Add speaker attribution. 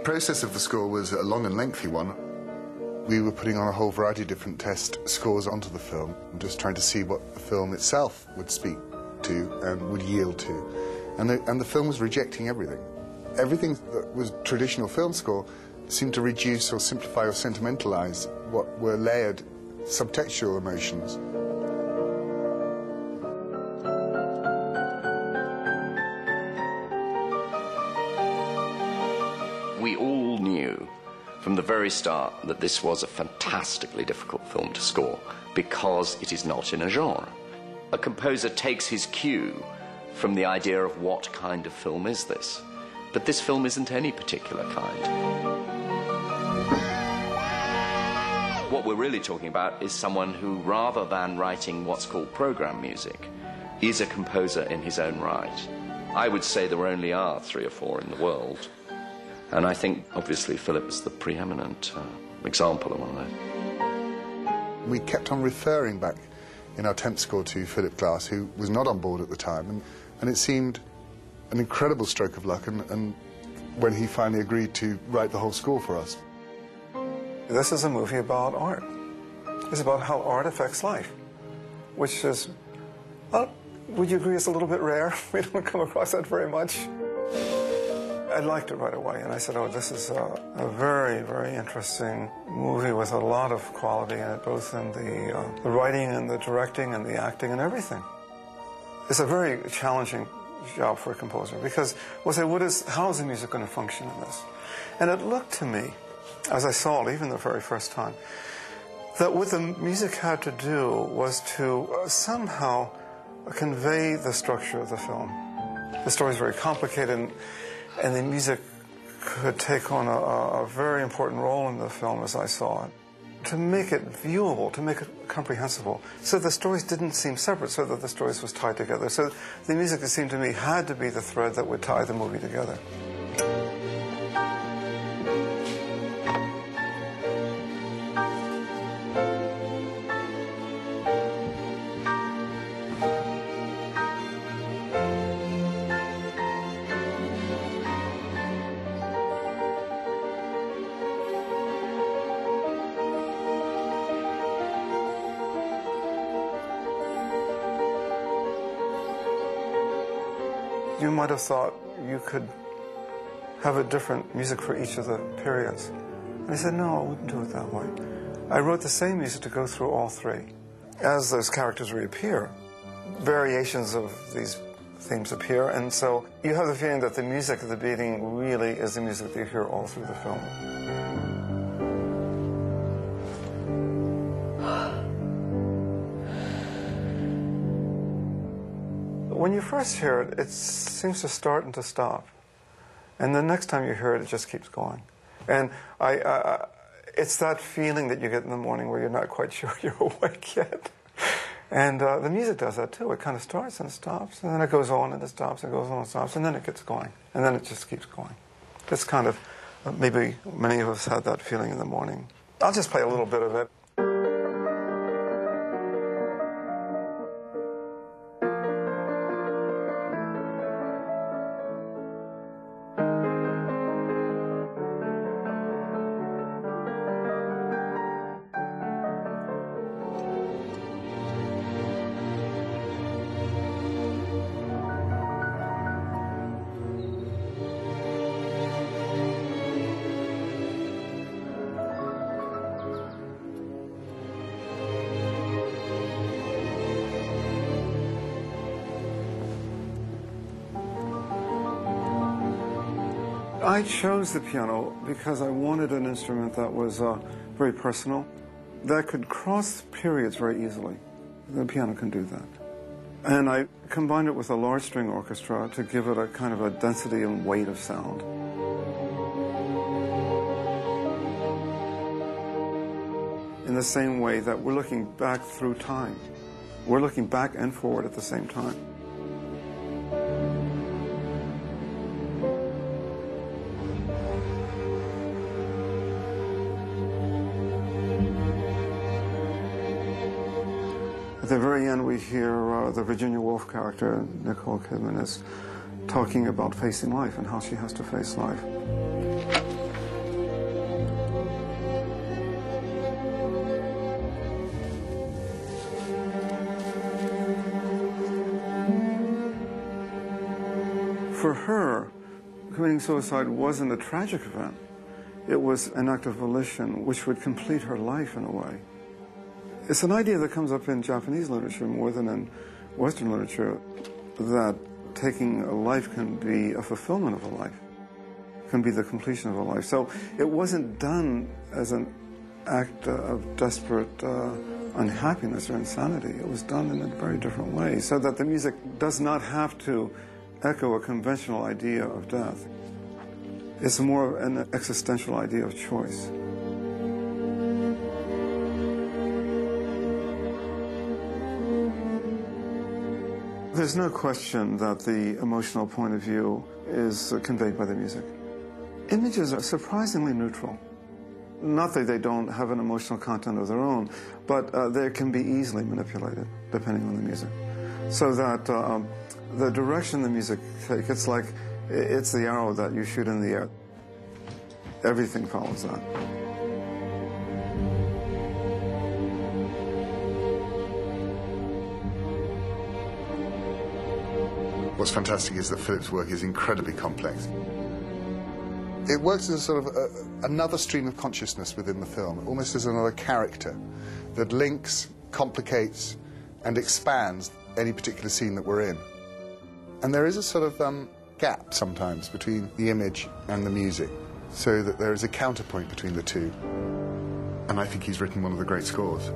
Speaker 1: process of the score was a long and lengthy one. We were putting on a whole variety of different test scores onto the film, and just trying to see what the film itself would speak to and would yield to. And the film was rejecting everything. Everything that was traditional film score seemed to reduce or simplify or sentimentalize what were layered subtextual emotions.
Speaker 2: We all knew from the very start that this was a fantastically difficult film to score because it is not in a genre. A composer takes his cue from the idea of what kind of film is this. But this film isn't any particular kind. What we're really talking about is someone who, rather than writing what's called program music, is a composer in his own right. I would say there only are 3 or 4 in the world. And I think, obviously, Philip is the preeminent example among those.
Speaker 1: We kept on referring back in our temp score to Philip Glass, who was not on board at the time, and it seemed an incredible stroke of luck and when he finally agreed to write the whole score for us.
Speaker 3: This is a movie about art. It's about how art affects life, which is, well, would you agree it's a little bit rare? We don't come across that very much. I liked it right away, and I said, oh, this is a very, very interesting movie with a lot of quality in it, both in the writing and the directing and the acting and everything. It's a very challenging job for a composer, because we'll say, how is the music going to function in this? And it looked to me, as I saw it even the very first time, that what the music had to do was to somehow convey the structure of the film. The story is very complicated, and the music could take on a very important role in the film as I saw it. To make it viewable, to make it comprehensible, so the stories didn't seem separate, so that the stories was tied together. So the music, it seemed to me, had to be the thread that would tie the movie together. You might have thought you could have a different music for each of the periods. And I said, no, I wouldn't do it that way. I wrote the same music to go through all 3. As those characters reappear, variations of these themes appear, and so you have the feeling that the music at the beginning really is the music that you hear all through the film. When you first hear it, it seems to start and to stop. And the next time you hear it, it just keeps going. And it's that feeling that you get in the morning where you're not quite sure you're awake yet. And the music does that too. It kind of starts and stops, and then it goes on and it stops, and it goes on and stops, and then it gets going. And then it just keeps going. It's kind of, maybe many of us had that feeling in the morning. I'll just play a little bit of it. I chose the piano because I wanted an instrument that was very personal, that could cross periods very easily. The piano can do that. And I combined it with a large string orchestra to give it a kind of a density and weight of sound. In the same way that we're looking back through time. We're looking back and forward at the same time. At the very end, we hear the Virginia Woolf character, Nicole Kidman, is talking about facing life and how she has to face life. For her, committing suicide wasn't a tragic event. It was an act of volition which would complete her life in a way. It's an idea that comes up in Japanese literature more than in Western literature, that taking a life can be a fulfillment of a life, can be the completion of a life. So it wasn't done as an act of desperate unhappiness or insanity. It was done in a very different way, so that the music does not have to echo a conventional idea of death. It's more an existential idea of choice. There's no question that the emotional point of view is conveyed by the music. Images are surprisingly neutral. Not that they don't have an emotional content of their own, but they can be easily manipulated depending on the music. So that the direction the music takes, it's like it's the arrow that you shoot in the air. Everything follows that.
Speaker 1: What's fantastic is that Philip's work is incredibly complex. It works as a sort of another stream of consciousness within the film, almost as another character that links, complicates, and expands any particular scene that we're in. And there is a sort of gap sometimes between the image and the music, so that there is a counterpoint between the two. And I think he's written one of the great scores.